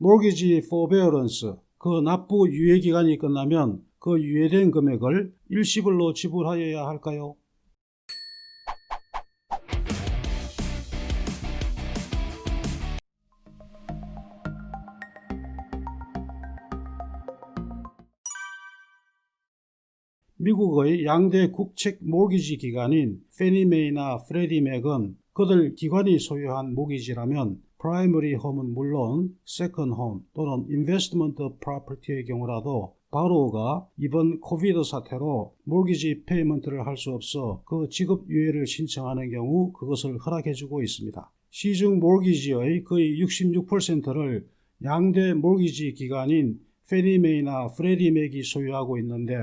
mortgage forbearance, 그 납부 유예 기간이 끝나면 그 유예된 금액을 일시불로 지불하여야 할까요? 미국의 양대 국책 모기지 기관인 페니메이나 프레디맥은 그들 기관이 소유한 모기지라면 프라이머리 홈은 물론 세컨 홈 또는 인베스트먼트 프로퍼티의 경우라도 바로어가 이번 코비드 사태로 모기지 페이먼트를 할 수 없어 그 지급 유예를 신청하는 경우 그것을 허락해주고 있습니다. 시중 모기지의 거의 66%를 양대 모기지 기관인 페니메이나 프레디맥이 소유하고 있는데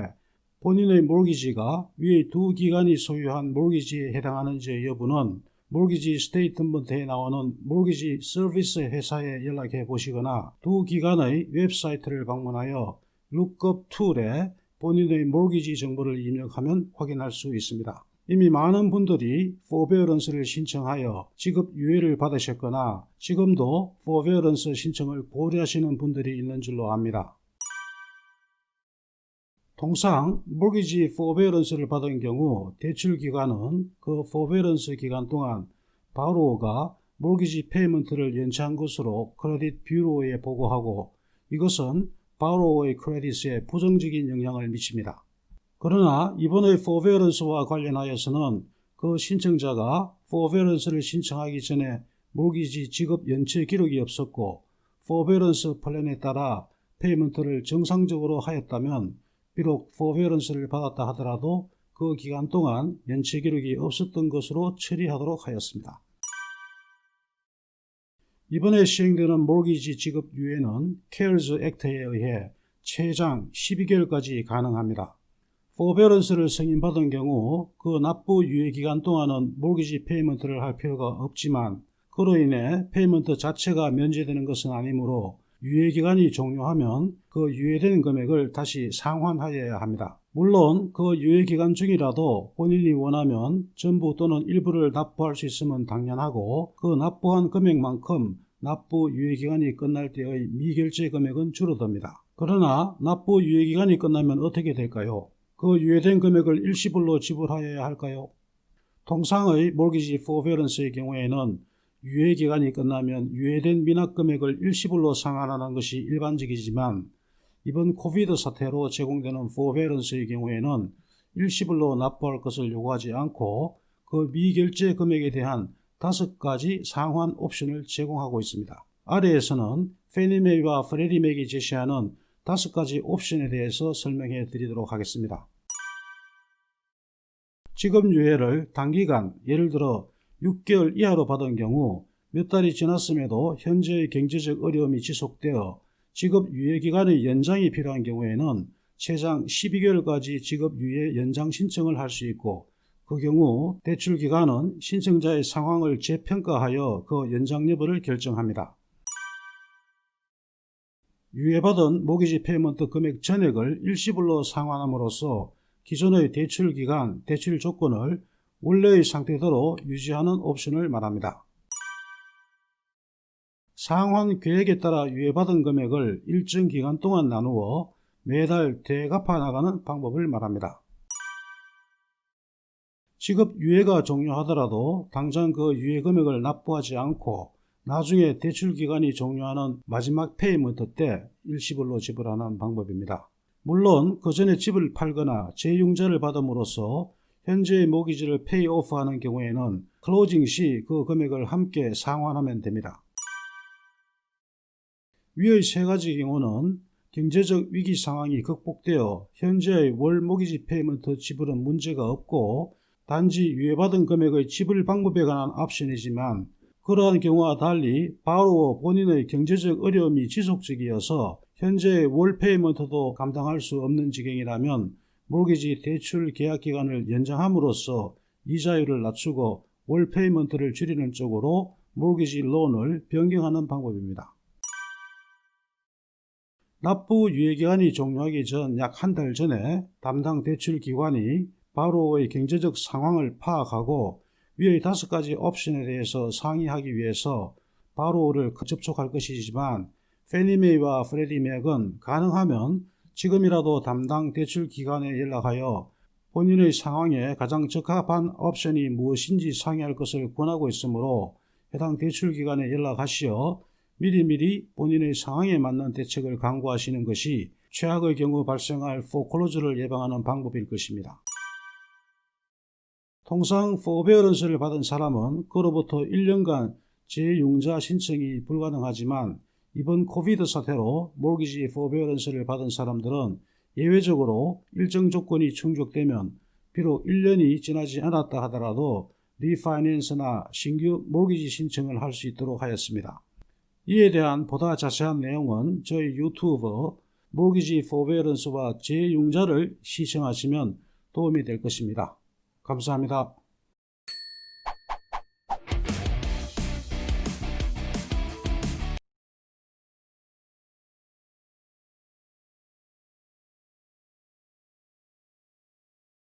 본인의 몰기지가 위의 두 기관이 소유한 몰기지에 해당하는지 여부는 몰기지 스테이트먼트에 나오는 몰기지 서비스 회사에 연락해 보시거나 두 기관의 웹사이트를 방문하여 룩업 툴에 본인의 몰기지 정보를 입력하면 확인할 수 있습니다. 이미 많은 분들이 포베어런스를 신청하여 지급 유예를 받으셨거나 지금도 포베어런스 신청을 고려하시는 분들이 있는 줄로 압니다. 통상 모기지 포베어런스를 받은 경우 대출기관은 그 포베어런스 기간 동안 바로어가 모기지 페이먼트를 연체한 것으로 크레딧 뷰로에 보고하고 이것은 바로어의 크레딧에 부정적인 영향을 미칩니다. 그러나 이번의 포베어런스와 관련하여서는 그 신청자가 포베어런스를 신청하기 전에 모기지 지급 연체 기록이 없었고 포베어런스 플랜에 따라 페이먼트를 정상적으로 하였다면 비록 포베어런스를 받았다 하더라도 그 기간 동안 연체 기록이 없었던 것으로 처리하도록 하였습니다. 이번에 시행되는 모기지 지급 유예는 CARES 액트에 의해 최장 12개월까지 가능합니다. 포베어런스를 승인받은 경우 그 납부 유예 기간 동안은 모기지 페이먼트를 할 필요가 없지만 그로 인해 페이먼트 자체가 면제되는 것은 아니므로 유예기간이 종료하면 그 유예된 금액을 다시 상환하여야 합니다. 물론 그 유예기간 중이라도 본인이 원하면 전부 또는 일부를 납부할 수 있으면 당연하고 그 납부한 금액만큼 납부 유예기간이 끝날 때의 미결제 금액은 줄어듭니다. 그러나 납부 유예기간이 끝나면 어떻게 될까요? 그 유예된 금액을 일시불로 지불하여야 할까요? 통상의 몰기지 포베어런스의 경우에는 유예기간이 끝나면 유예된 미납금액을 일시불로 상환하는 것이 일반적이지만 이번 코비드 사태로 제공되는 포베어런스의 경우에는 일시불로 납부할 것을 요구하지 않고 그 미결제 금액에 대한 5가지 상환 옵션을 제공하고 있습니다. 아래에서는 페니메이와 프레디맥이 제시하는 5가지 옵션에 대해서 설명해 드리도록 하겠습니다. 지급 유예를 단기간 예를 들어 6개월 이하로 받은 경우 몇 달이 지났음에도 현재의 경제적 어려움이 지속되어 지급 유예 기간의 연장이 필요한 경우에는 최장 12개월까지 지급 유예 연장 신청을 할 수 있고 그 경우 대출 기관은 신청자의 상황을 재평가하여 그 연장 여부를 결정합니다. 유예받은 모기지 페이먼트 금액 전액을 일시불로 상환함으로써 기존의 대출 기간, 대출 조건을 원래의 상태대로 유지하는 옵션을 말합니다. 상환 계획에 따라 유예받은 금액을 일정 기간 동안 나누어 매달 대갚아 나가는 방법을 말합니다. 지급 유예가 종료하더라도 당장 그 유예 금액을 납부하지 않고 나중에 대출 기간이 종료하는 마지막 페이먼트 때 일시불로 지불하는 방법입니다. 물론 그 전에 집을 팔거나 재융자를 받음으로써 현재의 모기지를 페이오프하는 경우에는 클로징 시 그 금액을 함께 상환하면 됩니다. 위의 3가지 경우는 경제적 위기 상황이 극복되어 현재의 월 모기지 페이먼트 지불은 문제가 없고 단지 유예받은 금액의 지불 방법에 관한 옵션이지만 그러한 경우와 달리 바로 본인의 경제적 어려움이 지속적이어서 현재의 월 페이먼트도 감당할 수 없는 지경이라면 모기지 대출 계약 기간을 연장함으로써 이자율을 낮추고 월 페이먼트를 줄이는 쪽으로 모기지 론을 변경하는 방법입니다. 납부 유예기간이 종료하기 전 약 한 달 전에 담당 대출기관이 바로의 경제적 상황을 파악하고 위의 5가지 옵션에 대해서 상의하기 위해서 바로를 접촉할 것이지만 페니메이와 프레디맥은 가능하면 지금이라도 담당 대출기관에 연락하여 본인의 상황에 가장 적합한 옵션이 무엇인지 상의할 것을 권하고 있으므로 해당 대출기관에 연락하시어 미리미리 본인의 상황에 맞는 대책을 강구하시는 것이 최악의 경우 발생할 포클로즈를 예방하는 방법일 것입니다. 통상 포베어런스를 받은 사람은 그로부터 1년간 재융자 신청이 불가능하지만 이번 코비드 사태로 모기지 포베어런스를 받은 사람들은 예외적으로 일정 조건이 충족되면 비록 1년이 지나지 않았다 하더라도 리파이낸스나 신규 모기지 신청을 할 수 있도록 하였습니다. 이에 대한 보다 자세한 내용은 저희 유튜브 모기지 포베어런스와 재융자를 시청하시면 도움이 될 것입니다. 감사합니다.